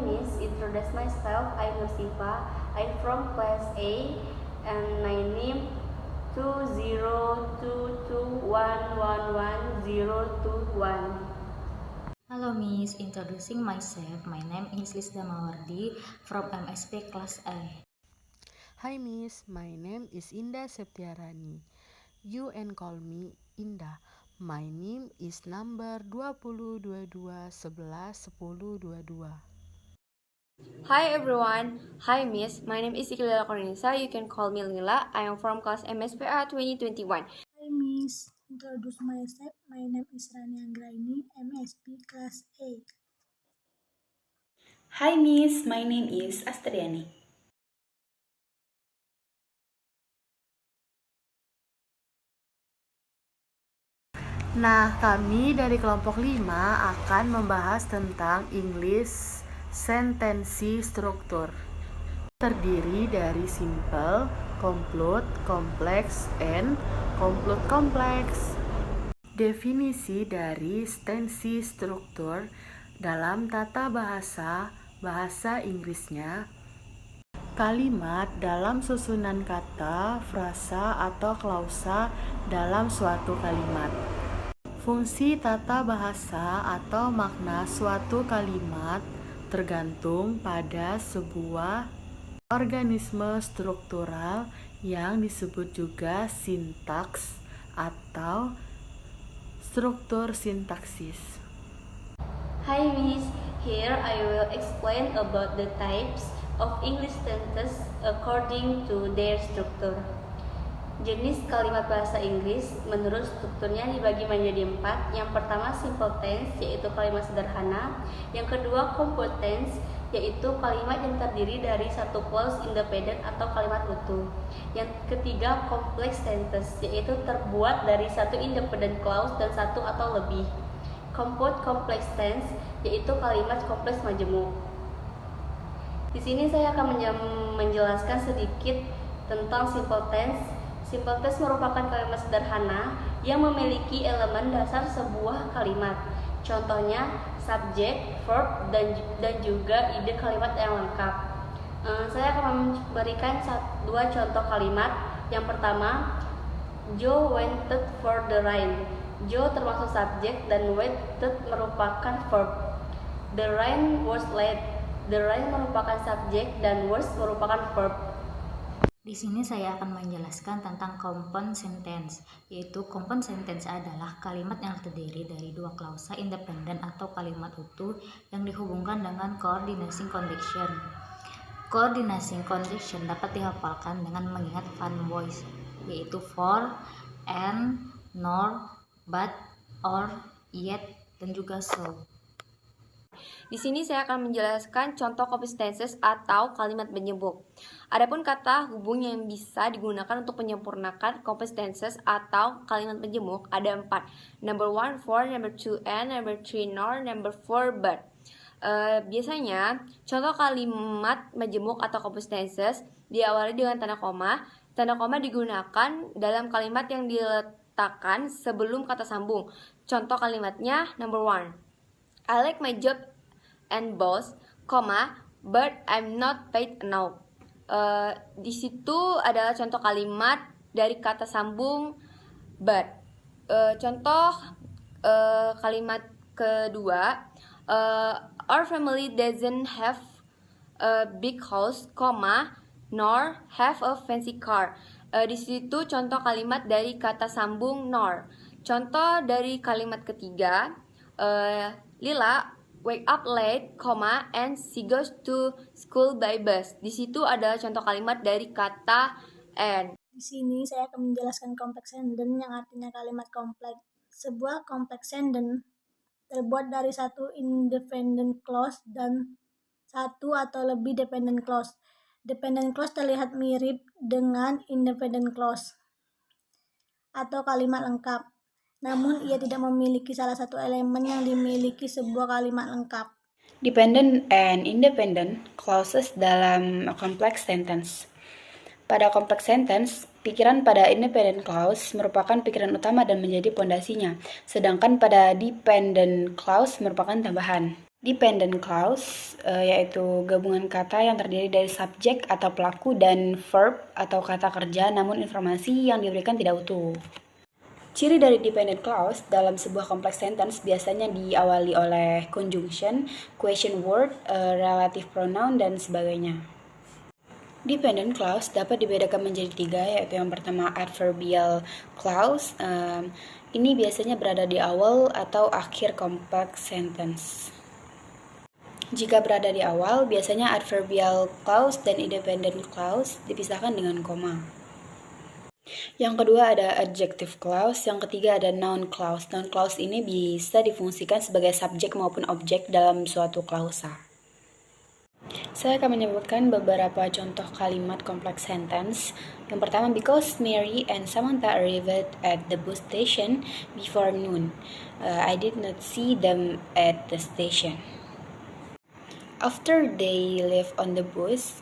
Miss. Introduce myself. I'm Nusifa. I'm from class A, and my name 2022111021. Hello Miss, introducing myself. My name is Lisda Mawardi from MSP Class A. Hi Miss, my name is Indah Septiarani. You can call me Indah. My name is number 2022111022. Hi everyone. Hi Miss. My name is Iqlila Kornisa. You can call me Lila. I am from class MSPA 2021. Hi Miss, introduce myself. My name is Rani Anggraini, MSP Class A. Hi Miss, my name is Astriani. Nah, kami dari kelompok 5 akan membahas tentang English sentensi struktur. Terdiri dari simple, complete, complex, and complete complex. Definisi dari tensi struktur dalam tata bahasa Inggrisnya: kalimat dalam susunan kata, frasa, atau klausa dalam suatu kalimat. Fungsi tata bahasa atau makna suatu kalimat tergantung pada sebuah organisme struktural yang disebut juga sintaks atau struktur sintaksis. Hi Miss. Here I will explain about the types of English sentences according to their structure. Jenis kalimat bahasa Inggris menurut strukturnya dibagi menjadi 4. Yang pertama simple tense, yaitu kalimat sederhana. Yang kedua compound tense, yaitu kalimat yang terdiri dari satu clause independent atau kalimat utuh. Yang ketiga complex tenses, yaitu terbuat dari satu independent clause dan satu atau lebih. Compound complex tense, yaitu kalimat kompleks majemuk. Di sini saya akan menjelaskan sedikit tentang simple tense. Simple tense merupakan kalimat sederhana yang memiliki elemen dasar sebuah kalimat. Contohnya subject, verb, dan juga ide kalimat yang lengkap. Saya akan memberikan 2 contoh kalimat. Yang pertama, Joe waited for the rain. Joe termasuk subjek dan waited merupakan verb. The rain was late. The rain merupakan subjek dan was merupakan verb. Di sini saya akan menjelaskan tentang compound sentence, yaitu compound sentence adalah kalimat yang terdiri dari 2 klausa independen atau kalimat utuh yang dihubungkan dengan coordinating condition. Coordinating condition dapat dihafalkan dengan mengingat fun voice, yaitu for, and, nor, but, or, yet, dan juga so. Di sini saya akan menjelaskan contoh compound tenses atau kalimat penyebut. Adapun kata hubung yang bisa digunakan untuk menyempurnakan compound tenses atau kalimat penjemuk ada 4. Number 1 for, number 2 and, number 3 nor, number 4 but. Biasanya contoh kalimat majemuk atau compound tenses diawali dengan tanda koma. Tanda koma digunakan dalam kalimat yang diletakkan sebelum kata sambung. Contoh kalimatnya number 1. I like my job and boss, but I'm not paid enough. Di situ adalah contoh kalimat dari kata sambung but. Contoh kalimat kedua, our family doesn't have a big house, nor have a fancy car. Di situ contoh kalimat dari kata sambung nor. Contoh dari kalimat ketiga, Lila wake up late, and she goes to school by bus. Di situ ada contoh kalimat dari kata and. Di sini saya akan menjelaskan complex sentence yang artinya kalimat kompleks. Sebuah complex sentence terbuat dari satu independent clause dan satu atau lebih dependent clause. Dependent clause terlihat mirip dengan independent clause atau kalimat lengkap. Namun ia tidak memiliki salah satu elemen yang dimiliki sebuah kalimat lengkap. Dependent and independent clauses dalam complex sentence. Pada complex sentence, pikiran pada independent clause merupakan pikiran utama dan menjadi pondasinya, sedangkan pada dependent clause merupakan tambahan. Dependent clause yaitu gabungan kata yang terdiri dari subjek atau pelaku dan verb atau kata kerja, namun informasi yang diberikan tidak utuh. Ciri dari dependent clause dalam sebuah complex sentence biasanya diawali oleh conjunction, question word, relative pronoun, dan sebagainya. Dependent clause dapat dibedakan menjadi 3, yaitu yang pertama adverbial clause. Ini biasanya berada di awal atau akhir complex sentence. Jika berada di awal, biasanya adverbial clause dan independent clause dipisahkan dengan koma. Yang kedua ada adjective clause, yang ketiga ada noun clause. Noun clause ini bisa difungsikan sebagai subjek maupun objek dalam suatu klausa. Saya akan menyebutkan beberapa contoh kalimat complex sentence. Yang pertama, because Mary and Samantha arrived at the bus station before noon, I did not see them at the station. After they left on the bus,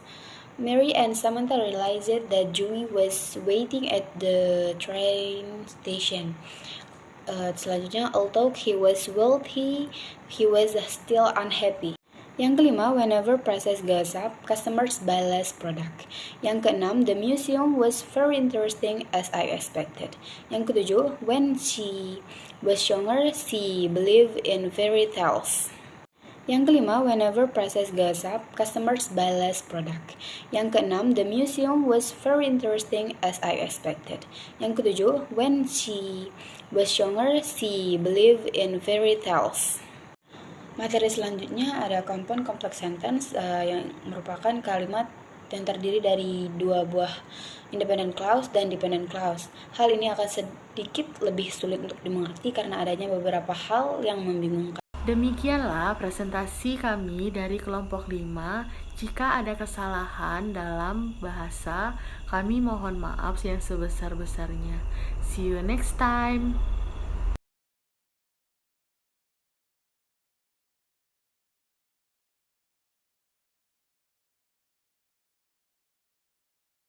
Mary and Samantha realized that Joey was waiting at the train station. Selanjutnya, although he was wealthy, he was still unhappy. Yang kelima, whenever prices goes up, customers buy less product. Yang keenam, the museum was very interesting as I expected. Yang ketujuh, when she was younger, she believed in fairy tales. Yang kelima, whenever prices goes up, customers buy less product. Yang keenam, the museum was very interesting as I expected. Yang ketujuh, when she was younger, she believed in fairy tales. Materi selanjutnya ada compound complex sentence yang merupakan kalimat yang terdiri dari 2 buah independent clause dan dependent clause. Hal ini akan sedikit lebih sulit untuk dimengerti karena adanya beberapa hal yang membingungkan. Demikianlah presentasi kami dari kelompok 5. Jika ada kesalahan dalam bahasa, kami mohon maaf yang sebesar-besarnya. See you next time.